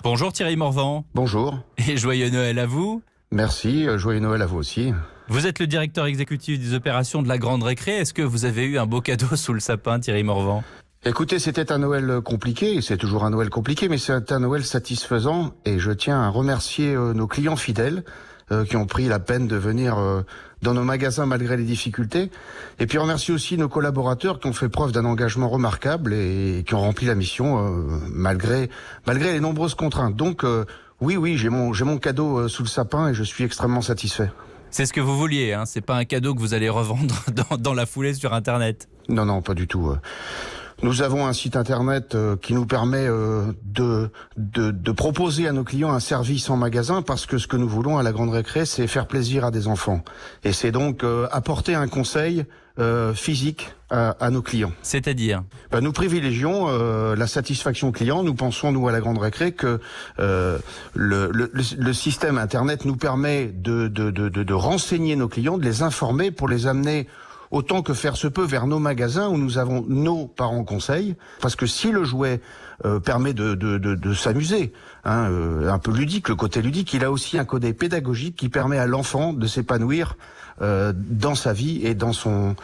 Bonjour Thierry Morvan. Bonjour. Et joyeux Noël à vous. Merci, joyeux Noël à vous aussi. Vous êtes le directeur exécutif des opérations de la Grande Récré. Est-ce que vous avez eu un beau cadeau sous le sapin, Thierry Morvan? Écoutez, c'était un Noël compliqué, et c'est toujours un Noël compliqué, mais c'est un Noël satisfaisant, et je tiens à remercier nos clients fidèles qui ont pris la peine de venir dans nos magasins malgré les difficultés, et puis remercier aussi nos collaborateurs qui ont fait preuve d'un engagement remarquable et qui ont rempli la mission malgré les nombreuses contraintes. Donc oui, j'ai mon cadeau sous le sapin et je suis extrêmement satisfait. C'est ce que vous vouliez, hein? C'est pas un cadeau que vous allez revendre dans la foulée sur Internet. Non, pas du tout. Nous avons un site internet qui nous permet de proposer à nos clients un service en magasin, parce que ce que nous voulons à la Grande Récré, c'est faire plaisir à des enfants. Et c'est donc apporter un conseil physique à nos clients. C'est-à-dire? Nous privilégions la satisfaction client. Nous pensons, nous, à la Grande Récré, que le système internet nous permet de renseigner nos clients, de les informer pour les amener autant que faire se peut vers nos magasins où nous avons nos parents conseils, parce que si le jouet permet de s'amuser, un peu ludique, le côté ludique, il a aussi un côté pédagogique qui permet à l'enfant de s'épanouir dans sa vie et dans sa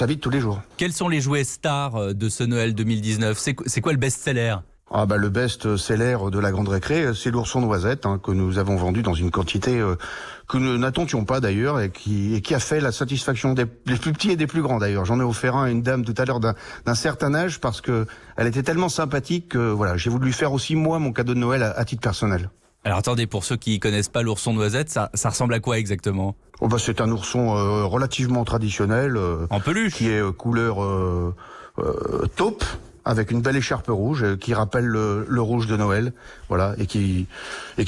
vie de tous les jours. Quels sont les jouets stars de ce Noël 2019? C'est quoi le best-seller? Le best-seller de la Grande Récré, c'est l'ourson noisette que nous avons vendu dans une quantité que nous n'attendions pas d'ailleurs et qui a fait la satisfaction des plus petits et des plus grands d'ailleurs. J'en ai offert un à une dame tout à l'heure d'un certain âge parce que elle était tellement sympathique que voilà, j'ai voulu lui faire aussi moi mon cadeau de Noël à titre personnel. Alors attendez, pour ceux qui connaissent pas l'ourson noisette, ça ressemble à quoi exactement? C'est un ourson relativement traditionnel, en peluche, qui est couleur taupe, avec une belle écharpe rouge qui rappelle le rouge de Noël, voilà, et qui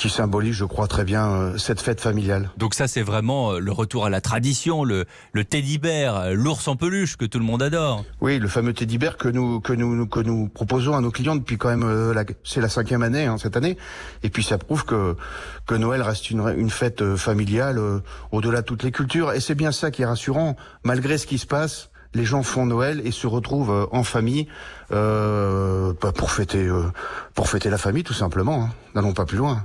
symbolise, je crois, très bien cette fête familiale. Donc ça, c'est vraiment le retour à la tradition, le teddy bear, l'ours en peluche que tout le monde adore. Oui, le fameux teddy bear que nous proposons à nos clients depuis quand même c'est la 5e année cette année, et puis ça prouve que Noël reste une fête familiale au-delà de toutes les cultures, et c'est bien ça qui est rassurant, malgré ce qui se passe. Les gens font Noël et se retrouvent en famille pour fêter la famille tout simplement. N'allons pas plus loin.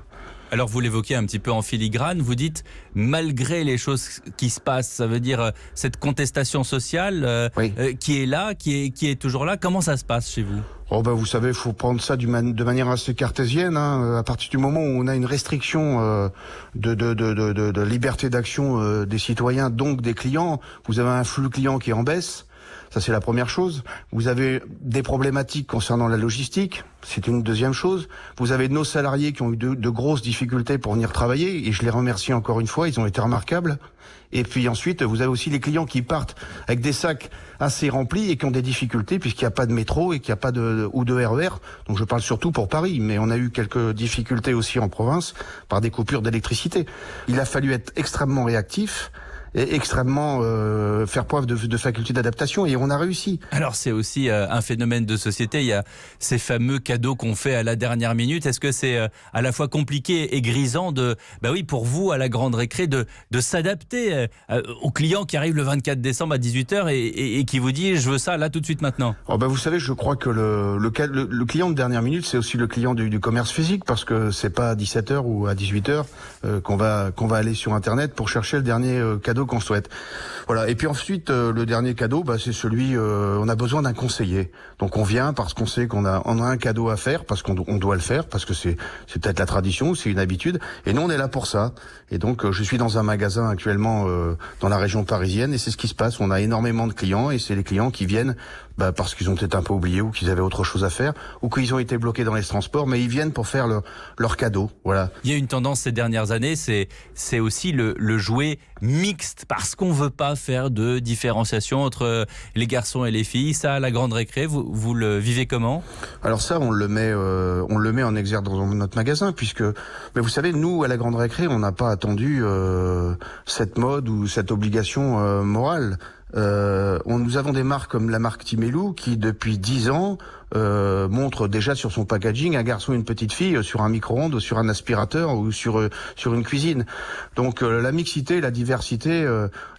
Alors vous l'évoquez un petit peu en filigrane, vous dites malgré les choses qui se passent, ça veut dire cette contestation sociale oui. Qui est là, qui est toujours là. Comment ça se passe chez vous? Vous savez, il faut prendre ça de manière assez cartésienne. À partir du moment où on a une restriction de liberté d'action des citoyens, donc des clients, vous avez un flux client qui est en baisse. Ça, c'est la première chose. Vous avez des problématiques concernant la logistique. C'est une deuxième chose. Vous avez nos salariés qui ont eu de grosses difficultés pour venir travailler. Et je les remercie encore une fois. Ils ont été remarquables. Et puis ensuite, vous avez aussi les clients qui partent avec des sacs assez remplis et qui ont des difficultés puisqu'il n'y a pas de métro et qu'il n'y a pas de RER. Donc je parle surtout pour Paris. Mais on a eu quelques difficultés aussi en province par des coupures d'électricité. Il a fallu être extrêmement réactif et extrêmement faire preuve de faculté d'adaptation, et on a réussi. Alors c'est aussi un phénomène de société, il y a ces fameux cadeaux qu'on fait à la dernière minute. Est-ce que c'est à la fois compliqué et grisant pour vous à la Grande Récré de s'adapter aux clients qui arrivent le 24 décembre à 18h et qui vous dit je veux ça là tout de suite maintenant? Vous savez, je crois que le client de dernière minute, c'est aussi le client du commerce physique, parce que c'est pas à 17h ou à 18h qu'on va aller sur internet pour chercher le dernier cadeau qu'on souhaite. Voilà. Et puis ensuite, le dernier cadeau, c'est celui, on a besoin d'un conseiller. Donc on vient parce qu'on sait qu'on a un cadeau à faire, parce qu'on doit le faire, parce que c'est peut-être la tradition, c'est une habitude. Et nous, on est là pour ça. Et donc, je suis dans un magasin actuellement dans la région parisienne, et c'est ce qui se passe. On a énormément de clients, et c'est les clients qui viennent parce qu'ils ont peut-être un peu oublié, ou qu'ils avaient autre chose à faire, ou qu'ils ont été bloqués dans les transports, mais ils viennent pour faire leur cadeau. Voilà. Il y a une tendance ces dernières années, c'est aussi le jouet mixte, parce qu'on veut pas faire de différenciation entre les garçons et les filles. Ça, à la Grande Récré, vous le vivez comment? Alors ça, on le met en exergue dans notre magasin, mais vous savez, nous, à la Grande Récré, on n'a pas attendu cette mode ou cette obligation morale. Nous avons des marques comme la marque Timelou qui depuis 10 ans montre déjà sur son packaging un garçon et une petite fille sur un micro-ondes, sur un aspirateur ou sur une cuisine. Donc la mixité, la diversité,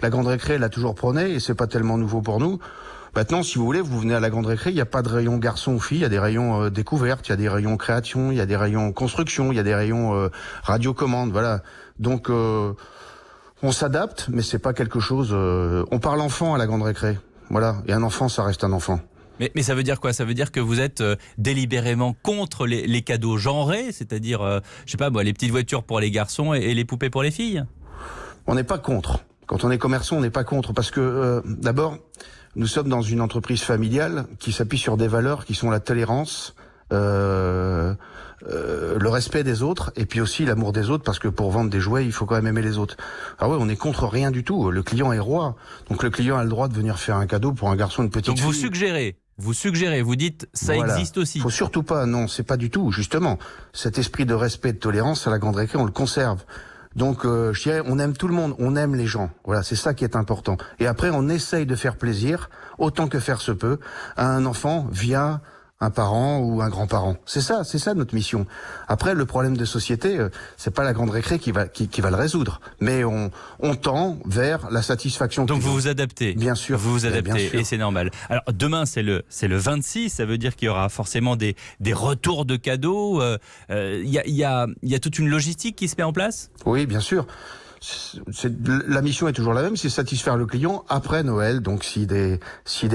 la Grande Récré l'a toujours prôné, et c'est pas tellement nouveau pour nous. Maintenant, si vous voulez, vous venez à la grande récré, il n'y a pas de rayon garçons ou filles, il y a des rayons découvertes, il y a des rayons création, il y a des rayons construction, il y a des rayons radiocommande, voilà. Donc on s'adapte, mais c'est pas quelque chose. On parle enfant à la grande récré, voilà. Et un enfant, ça reste un enfant. Mais ça veut dire quoi? Ça veut dire que vous êtes délibérément contre les cadeaux genrés, c'est-à-dire, je sais pas moi, les petites voitures pour les garçons et les poupées pour les filles? On n'est pas contre. Quand on est commerçant, on n'est pas contre, parce que d'abord, nous sommes dans une entreprise familiale qui s'appuie sur des valeurs qui sont la tolérance, le respect des autres, et puis aussi l'amour des autres, parce que pour vendre des jouets, il faut quand même aimer les autres. Ah ouais, on est contre rien du tout. Le client est roi, donc le client a le droit de venir faire un cadeau pour un garçon, une petite Donc fille. vous suggérez, vous dites ça Voilà. existe aussi. Faut surtout pas, non, c'est pas du tout. Justement, cet esprit de respect et de tolérance à la grande récré, on le conserve. Donc, je dirais, on aime tout le monde, on aime les gens. Voilà, c'est ça qui est important. Et après, on essaye de faire plaisir, autant que faire se peut, à un enfant via un parent ou un grand-parent. C'est ça notre mission. Après, le problème de société, c'est pas la grande récré qui va le résoudre, mais on tend vers la satisfaction. Donc vous vous adaptez. Bien sûr. Vous vous adaptez, bien sûr. et c'est normal. Alors demain c'est le 26, ça veut dire qu'il y aura forcément des retours de cadeaux. Il y a toute une logistique qui se met en place. Oui, bien sûr. La mission est toujours la même, c'est satisfaire le client après Noël. Donc si des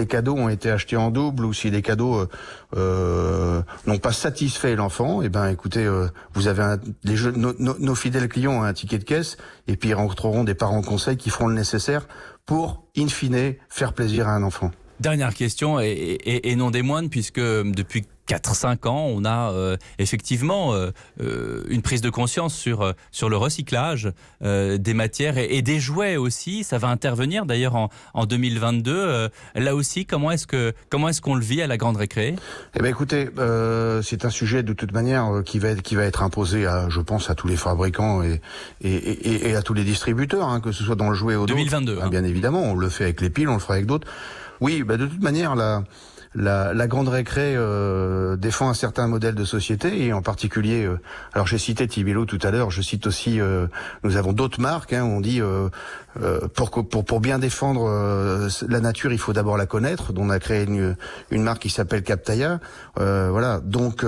cadeaux ont été achetés en double ou si des cadeaux n'ont pas satisfait l'enfant, eh ben écoutez, vous avez nos fidèles clients ont un ticket de caisse, et puis ils rencontreront des parents conseils qui feront le nécessaire pour, in fine, faire plaisir à un enfant. Dernière question, et non des moindres, puisque depuis 4-5 ans, on a effectivement une prise de conscience sur le recyclage des matières et des jouets aussi. Ça va intervenir d'ailleurs en 2022. Là aussi, comment est-ce qu'on le vit à la grande récré? Eh ben écoutez, c'est un sujet de toute manière qui va être imposé je pense, à tous les fabricants et à tous les distributeurs, hein, que ce soit dans le jouet ou d'autres. 2022. Bien évidemment, on le fait avec les piles, on le fera avec d'autres. Oui, de toute manière, la grande récré défend un certain modèle de société, et en particulier, alors j'ai cité Tibilo tout à l'heure, je cite aussi, nous avons d'autres marques, hein, on dit pour bien défendre la nature, il faut d'abord la connaître. Donc on a créé une marque qui s'appelle Captaya, voilà. Donc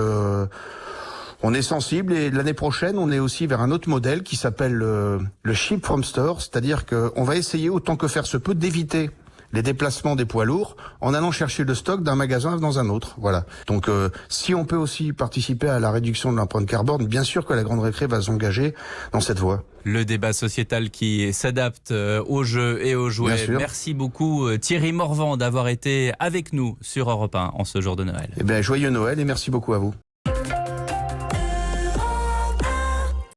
on est sensible, et l'année prochaine, on est aussi vers un autre modèle qui s'appelle le ship from store, c'est-à-dire qu'on va essayer autant que faire se peut d'éviter les déplacements des poids lourds en allant chercher le stock d'un magasin dans un autre. Voilà. Donc si on peut aussi participer à la réduction de l'empreinte carbone, bien sûr que la grande récré va s'engager dans cette voie. Le débat sociétal qui s'adapte aux jeux et aux jouets. Merci beaucoup Thierry Morvan d'avoir été avec nous sur Europe 1 en ce jour de Noël. Eh bien, joyeux Noël et merci beaucoup à vous.